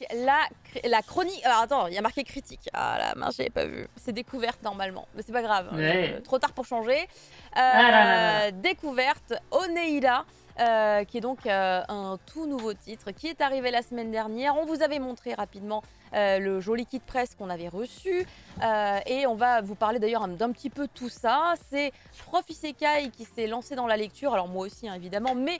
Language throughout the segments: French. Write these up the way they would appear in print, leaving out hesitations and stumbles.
avec la chronique. Alors attends, il y a marqué critique. Ah la mince, j'avais pas vu. C'est découverte normalement, mais c'est pas grave. Ouais. Trop tard pour changer. Ah là là là là. Découverte Oneida. Qui est donc un tout nouveau titre qui est arrivé la semaine dernière. On vous avait montré rapidement le joli kit presse qu'on avait reçu et on va vous parler d'ailleurs d'un petit peu tout ça. C'est Prof Isekai qui s'est lancé dans la lecture, alors moi aussi hein, évidemment, mais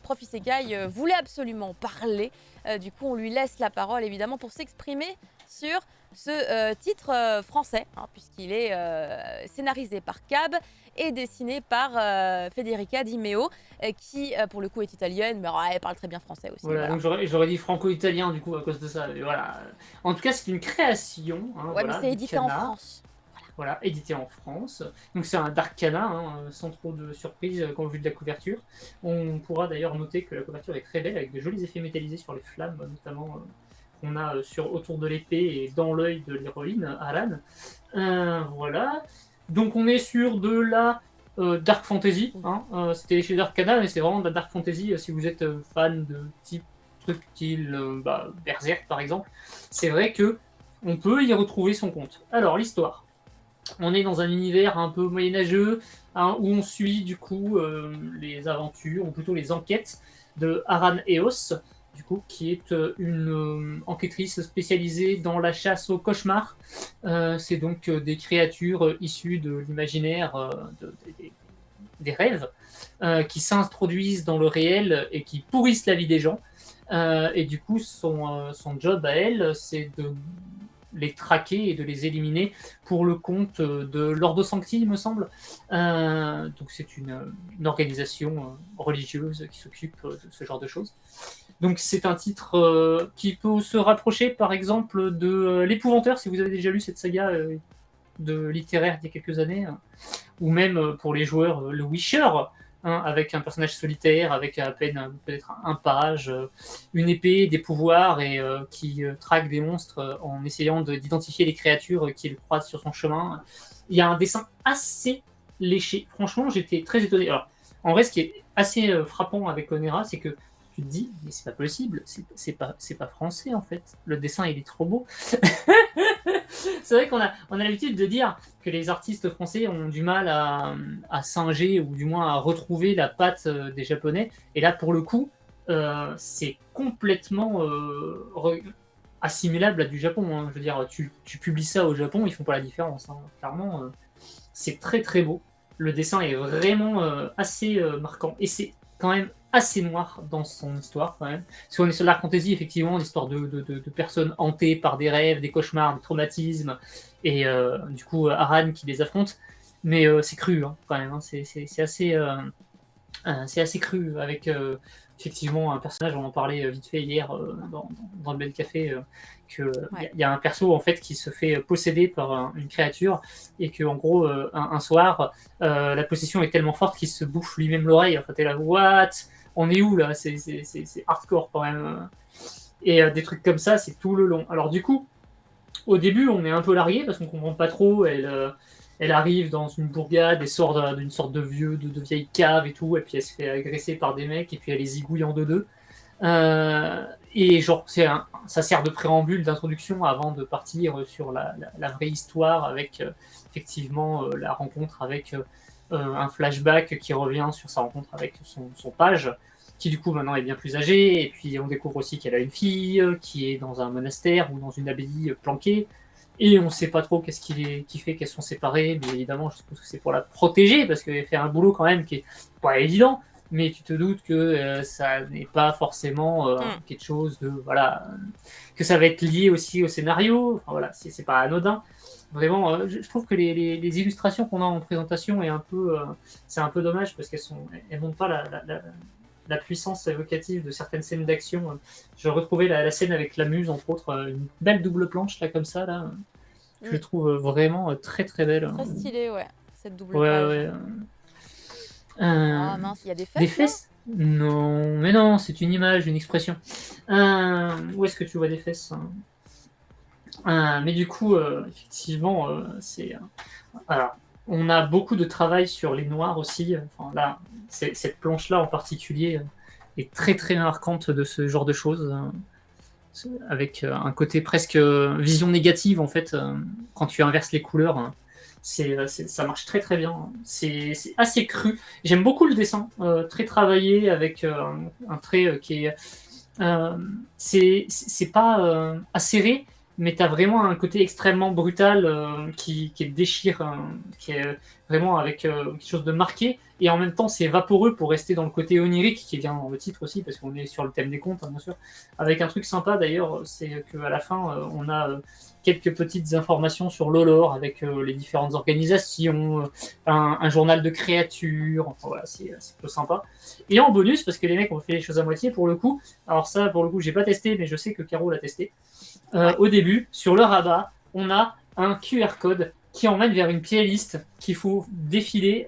Prof Isekai voulait absolument parler. Du coup on lui laisse la parole évidemment pour s'exprimer sur ce titre français, hein, puisqu'il est scénarisé par Cab et dessiné par Federica Di Meo, qui pour le coup est italienne, mais elle parle très bien français aussi. Voilà, donc j'aurais dit franco-italien du coup à cause de ça. Mais voilà. En tout cas, c'est une création. Hein, Ouais, mais voilà, c'est édité en d'Ikana. France. Voilà, édité en France. Donc c'est un Darkana, hein, sans trop de surprise quand vu de la couverture. On pourra d'ailleurs noter que la couverture est très belle avec de jolis effets métallisés sur les flammes, notamment qu'on a autour de l'épée et dans l'œil de l'héroïne, Aran. Voilà. Donc on est sur de la Dark Fantasy. Hein. C'était chez Darkana, mais c'est vraiment de la Dark Fantasy si vous êtes fan de type truc style Berserk par exemple. C'est vrai que on peut y retrouver son compte. Alors l'histoire. On est dans un univers un peu moyenâgeux hein, où on suit du coup les aventures, ou plutôt les enquêtes de Aran Eos, du coup, qui est une enquêtrice spécialisée dans la chasse aux cauchemars. C'est donc des créatures issues de l'imaginaire des rêves qui s'introduisent dans le réel et qui pourrissent la vie des gens. Et du coup, son job à elle, c'est de les traquer et de les éliminer pour le compte de l'Ordo Sancti, il me semble. Donc c'est une organisation religieuse qui s'occupe de ce genre de choses. Donc c'est un titre qui peut se rapprocher par exemple de L'Épouvanteur, si vous avez déjà lu cette saga de littéraire d'il y a quelques années, ou même pour les joueurs le Wisher, hein, avec un personnage solitaire, avec à peine peut-être un page, une épée, des pouvoirs, et qui traque des monstres en essayant d'identifier les créatures qu'il croise sur son chemin. Il y a un dessin assez léché. Franchement, j'étais très étonné. Alors, en vrai, ce qui est assez frappant avec Onera, c'est que tu te dis, mais c'est pas possible, c'est pas français en fait. Le dessin, il est trop beau. C'est vrai qu'on a l'habitude de dire que les artistes français ont du mal à singer ou du moins à retrouver la patte des japonais. Et là, pour le coup, c'est complètement assimilable à du Japon. Hein. Je veux dire, tu publies ça au Japon, ils font pas la différence. Hein. Clairement, c'est très très beau. Le dessin est vraiment assez marquant. Et c'est quand même assez noir dans son histoire quand même. Parce qu'on est sur l'art fantasy, effectivement, l'histoire de personnes hantées par des rêves, des cauchemars, des traumatismes, et du coup Aran qui les affronte. Mais c'est cru hein, quand même, hein. C'est assez cru avec effectivement un personnage, on en parlait vite fait hier dans le bel café, qu'il y a un perso en fait qui se fait posséder par une créature et que en gros un soir la possession est tellement forte qu'il se bouffe lui-même l'oreille. Enfin t'es là, what? On est où là? C'est hardcore quand même. Et des trucs comme ça, c'est tout le long. Alors du coup, au début, on est un peu largué parce qu'on comprend pas trop. Elle arrive dans une bourgade et sort d'une sorte de vieille cave et tout, et puis elle se fait agresser par des mecs et puis elle les zigouille en deux. Et genre, ça sert de préambule, d'introduction avant de partir sur la vraie histoire avec effectivement la rencontre avec un flashback qui revient sur sa rencontre avec son page, qui du coup maintenant est bien plus âgé, et puis on découvre aussi qu'elle a une fille qui est dans un monastère ou dans une abbaye planquée, et on ne sait pas trop qu'est-ce qui fait qu'elles sont séparées, mais évidemment je suppose que c'est pour la protéger, parce qu'elle fait un boulot quand même qui est pas évident, mais tu te doutes que ça n'est pas forcément quelque chose de... Voilà, que ça va être lié aussi au scénario, enfin, voilà, c'est pas anodin. Vraiment, je trouve que les illustrations qu'on a en présentation c'est un peu dommage parce elles montrent pas la puissance évocative de certaines scènes d'action. Je retrouvais la scène avec la muse, entre autres, une belle double planche là comme ça là. Je trouve vraiment très très belle. Très stylé, ouais, cette double Ouais, page. ouais. Ah mince, il y a des fesses. Des fesses? Non, mais non, c'est une image, une expression. Où est-ce que tu vois des fesses? Mais du coup, effectivement, alors, on a beaucoup de travail sur les noirs aussi. Enfin, là, cette planche-là en particulier est très très marquante de ce genre de choses. avec un côté presque vision négative en fait, quand tu inverses les couleurs. Ça marche très très bien. C'est assez cru. J'aime beaucoup le dessin, très travaillé avec un trait qui est. C'est pas acéré, mais tu as vraiment un côté extrêmement brutal qui déchire, qui est vraiment avec quelque chose de marqué. Et en même temps, c'est vaporeux pour rester dans le côté onirique qui vient dans le titre aussi, parce qu'on est sur le thème des contes, hein, bien sûr. Avec un truc sympa d'ailleurs, c'est qu'à la fin, on a quelques petites informations sur l'Olor avec les différentes organisations, un journal de créatures. Enfin, voilà, c'est plutôt sympa. Et en bonus, parce que les mecs ont fait les choses à moitié pour le coup, alors ça, pour le coup, j'ai pas testé, mais je sais que Caro l'a testé. Au début, sur le rabat, on a un QR code qui emmène vers une playlist qu'il faut défiler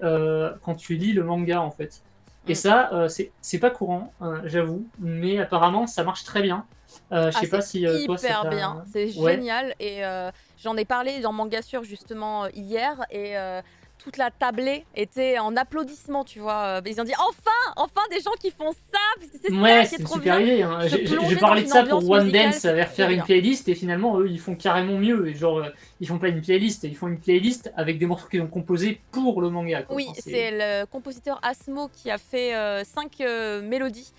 quand tu lis le manga en fait. Et ça, c'est pas courant, j'avoue, mais apparemment ça marche très bien. Je sais pas si toi ça hyper bien, c'est génial. Et j'en ai parlé dans Mangassure justement hier et toute la tablée était en applaudissements, tu vois. Ils ont dit enfin des gens qui font ça, parce que c'est ça qui est trop bien. Idée, hein. J'ai parlé de ça pour One Dance, faire une playlist, et finalement eux ils font carrément mieux. Et genre ils font pas une playlist, ils font une playlist avec des morceaux qu'ils ont composés pour le manga. Quoi. Oui, enfin, c'est le compositeur Asmo qui a fait 5 mélodies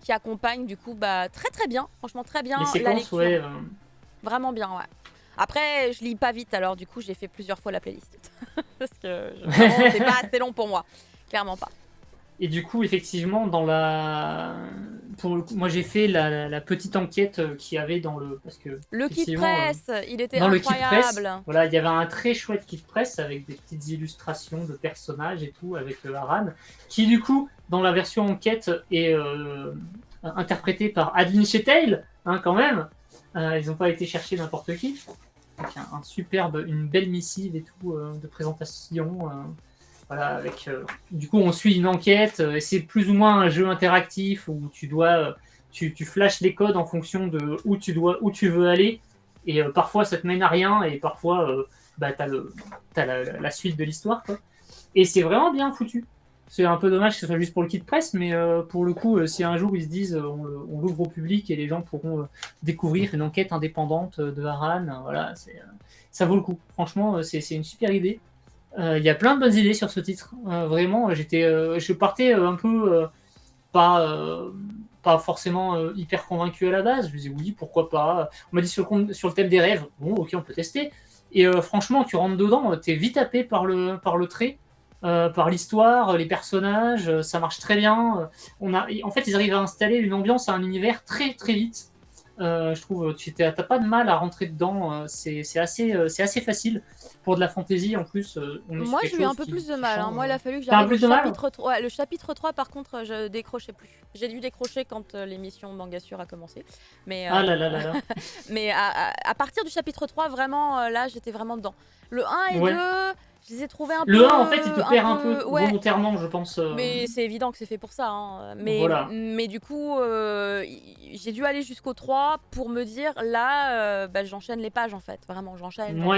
qui accompagnent du coup très très bien, franchement très bien. Les séquences, la lecture. Vraiment bien, ouais. Après, je lis pas vite, alors du coup, j'ai fait plusieurs fois la playlist. Parce que vraiment, c'est pas assez long pour moi. Clairement pas. Et du coup, effectivement, moi j'ai fait la petite enquête qu'il y avait dans le. Parce que, le kit press, il était dans incroyable. Le kit press, voilà, il y avait un très chouette kit press avec des petites illustrations de personnages et tout, avec Aran, qui du coup, dans la version enquête, est interprété par Adeline Chetail, hein, quand même. Ils n'ont pas été chercher n'importe qui. Donc, une belle missive et tout de présentation. Voilà, avec du coup on suit une enquête et c'est plus ou moins un jeu interactif où tu flashes les codes en fonction de où tu veux aller et parfois ça te mène à rien et parfois t'as la suite de l'histoire quoi. Et c'est vraiment bien foutu. C'est un peu dommage que ce soit juste pour le kit presse, mais pour le coup, si un jour ils se disent on l'ouvre au public et les gens pourront découvrir une enquête indépendante de Aran, voilà, ça vaut le coup. Franchement, c'est une super idée. Il y a plein de bonnes idées sur ce titre. Vraiment, je partais un peu pas forcément hyper convaincu à la base. Je me disais oui, pourquoi pas. On m'a dit sur le thème des rêves, bon ok, on peut tester. Et franchement, tu rentres dedans, t'es vite happé par le trait. Par l'histoire, les personnages, ça marche très bien. En fait, ils arrivent à installer une ambiance à un univers très très vite. Je trouve tu t'as pas de mal à rentrer dedans. C'est assez facile pour de la fantasy en plus. Moi, j'ai eu un peu plus de mal. Hein. Moi, il a fallu que j'arrive au chapitre 3. Ouais, le chapitre 3, par contre, je décrochais plus. J'ai dû décrocher quand l'émission Mangassure a commencé. Mais, ah là là là là. Mais à partir du chapitre 3, vraiment, là, j'étais vraiment dedans. Le 1 et 2, je les ai trouvés un peu. Le 1, en fait, il te perd un peu volontairement, je pense. Mais c'est évident que c'est fait pour ça. Hein. Mais du coup, j'ai dû aller jusqu'au 3 pour me dire, là, j'enchaîne les pages, en fait. Vraiment, j'enchaîne, tu vois.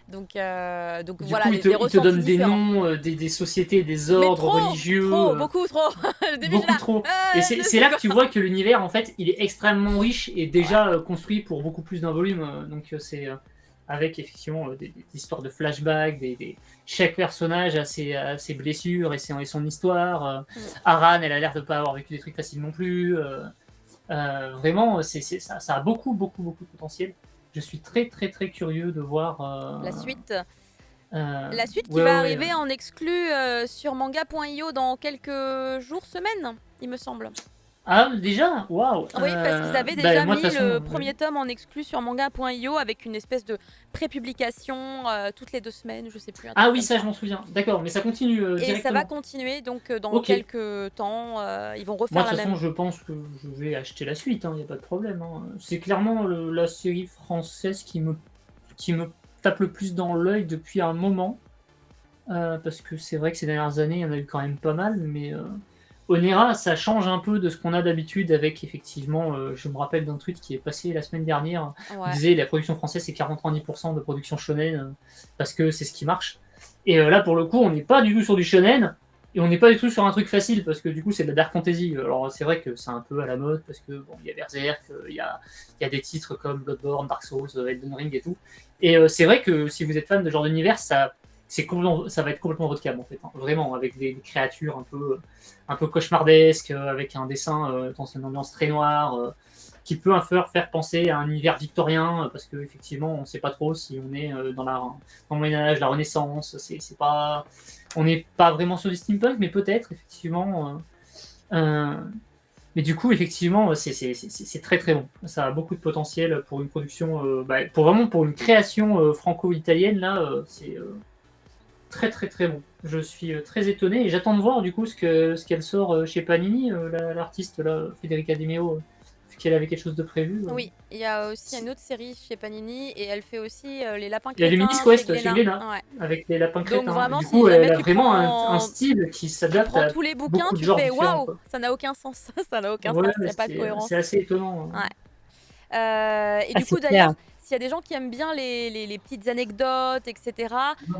Donc voilà, coup, il te donne des noms, des sociétés, des ordres religieux. Beaucoup trop. Beaucoup trop. Et c'est là que tu vois que l'univers, en fait, il est extrêmement riche et déjà construit pour beaucoup plus d'un volume. Donc c'est avec effectivement des histoires de flashbacks, chaque personnage a ses blessures et son histoire. Aran, elle a l'air de pas avoir vécu des trucs faciles non plus. Vraiment, ça a beaucoup de potentiel. Je suis très très très curieux de voir la suite. La suite qui va arriver en exclu sur manga.io dans quelques jours, semaines, il me semble. Ah, déjà? Waouh! Oui, parce qu'ils avaient déjà mis le premier tome en exclu sur manga.io avec une espèce de pré-publication toutes les 2 semaines, je sais plus. Ah oui, ça je m'en souviens. D'accord, mais ça continue directement. Et ça va continuer, donc dans quelques temps, ils vont refaire la même. Moi, de toute façon, je pense que je vais acheter la suite, il n'y a pas de problème. Hein. C'est clairement la série française qui me tape le plus dans l'œil depuis un moment. Parce que c'est vrai que ces dernières années, il y en a eu quand même pas mal, mais Onera, ça change un peu de ce qu'on a d'habitude avec, effectivement, je me rappelle d'un tweet qui est passé la semaine dernière, qui disait la production française c'est 40-30% de production shonen, parce que c'est ce qui marche. Et là, pour le coup, on n'est pas du tout sur du shonen, Et on n'est pas du tout sur un truc facile parce que du coup c'est de la dark fantasy. Alors c'est vrai que c'est un peu à la mode parce que bon, il y a Berserk, il y a des titres comme Bloodborne, Dark Souls, Elden Ring et tout. Et c'est vrai que si vous êtes fan de ce genre d'univers, ça va être complètement votre cam en fait, hein. Vraiment avec des créatures un peu cauchemardesques, avec un dessin dans une ambiance très noire. Qui peut un peu faire penser à un univers victorien, parce qu'effectivement, on ne sait pas trop si on est dans le Moyen-Âge, la Renaissance, c'est pas, on n'est pas vraiment sur du steampunk, mais peut-être, effectivement. Mais du coup, effectivement, c'est très très bon. Ça a beaucoup de potentiel pour une production, pour une création franco-italienne, là, c'est très très très bon. Je suis très étonné et j'attends de voir du coup ce qu'elle sort chez Panini, l'artiste là, Federica Di Meo, qu'elle avait quelque chose de prévu. Oui, il y a aussi une autre série chez Panini et elle fait aussi les lapins Il y a crétins Luminis chez Quest chez Glénat. Glénat, Ouais. avec les lapins Donc crétins. vraiment, Du si coup, jamais elle a tu vraiment un prends, style qui tu s'adapte prends à tous les bouquins, beaucoup de tu genres fais différents, waouh, quoi. ça n'a aucun sens, ça n'a aucun Ouais, sens, il n'y a pas de cohérence. c'est assez étonnant. Ouais. Et Ah, du c'est coup, clair. d'ailleurs, s'il y a des gens qui aiment bien les petites anecdotes, etc.,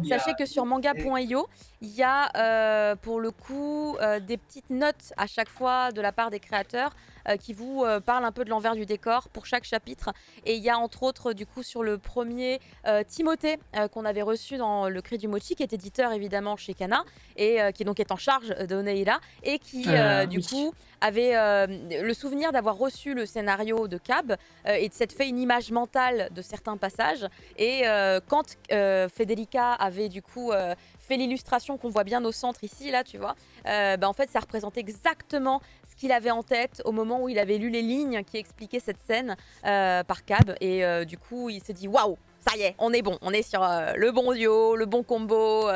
sachez que sur manga.io, il y a pour le coup des petites notes à chaque fois de la part des créateurs qui vous parlent un peu de l'envers du décor pour chaque chapitre. Et il y a entre autres, du coup, sur le premier, Timothée, qu'on avait reçu dans Le Cri du Mochi, qui est éditeur évidemment chez Kana, et qui donc est en charge de Oneira, et qui, du Oui. coup, avait le souvenir d'avoir reçu le scénario de Cab et de s'être fait une image mentale de certains passages. Et quand Federica avait du coup fait l'illustration qu'on voit bien au centre ici, là, tu vois, en fait, ça représentait exactement ce qu'il avait en tête au moment où il avait lu les lignes qui expliquaient cette scène par Cab. Et du coup, il s'est dit waouh, ça y est, on est bon, on est sur le bon duo, le bon combo.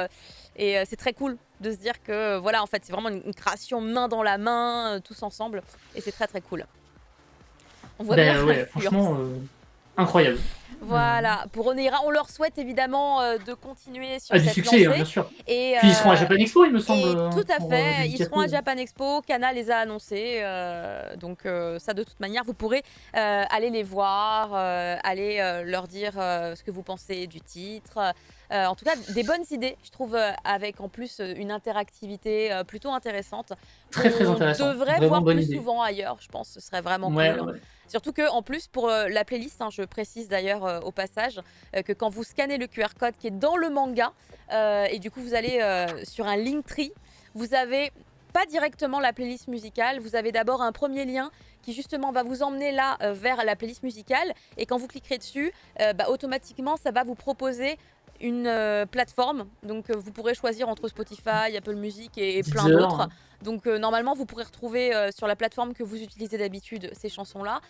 Et c'est très cool de se dire que voilà, en fait, c'est vraiment une création main dans la main, tous ensemble. Et c'est très très cool. On voit bien Ouais, l'influence. franchement, incroyable. Voilà, pour Oneira, on leur souhaite évidemment de continuer sur Du cette succès, lancée. bien sûr. Et, Puis ils seront à Japan Expo, il me et semble. tout à pour, fait, ils seront à dédicacer. Japan Expo, Kana les a annoncés, donc ça de toute manière, vous pourrez aller les voir, aller leur dire ce que vous pensez du titre. En tout cas, des bonnes idées, je trouve, avec en plus une interactivité plutôt intéressante. Très très On intéressant. devrait Vraiment voir bonne plus idée. souvent ailleurs, je pense, ce serait vraiment Ouais, cool. ouais. Surtout que en plus pour la playlist, hein, je précise d'ailleurs au passage que quand vous scannez le QR code qui est dans le manga et du coup vous allez sur un Linktree, vous avez pas directement la playlist musicale, vous avez d'abord un premier lien qui justement va vous emmener là vers la playlist musicale et quand vous cliquerez dessus, automatiquement ça va vous proposer une plateforme, donc vous pourrez choisir entre Spotify, Apple Music et plein Deezer, d'autres. Donc normalement vous pourrez retrouver sur la plateforme que vous utilisez d'habitude ces chansons-là.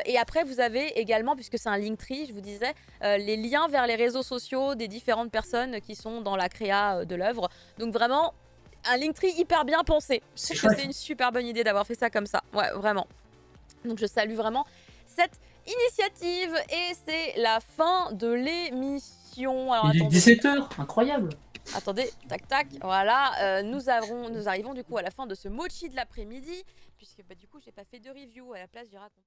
Et après vous avez également, puisque c'est un Linktree, je vous disais, les liens vers les réseaux sociaux des différentes personnes qui sont dans la créa de l'œuvre. Donc vraiment un Linktree hyper bien pensé. Je trouve que c'est une super bonne idée d'avoir fait ça comme ça. Ouais, vraiment. Donc je salue vraiment cette initiative et c'est la fin de l'émission. Alors Il est attendez. 17h, incroyable. Attendez, tac tac, voilà, nous arrivons du coup à la fin de ce mochi de l'après-midi, puisque du coup j'ai pas fait de review, à la place j'ai raconté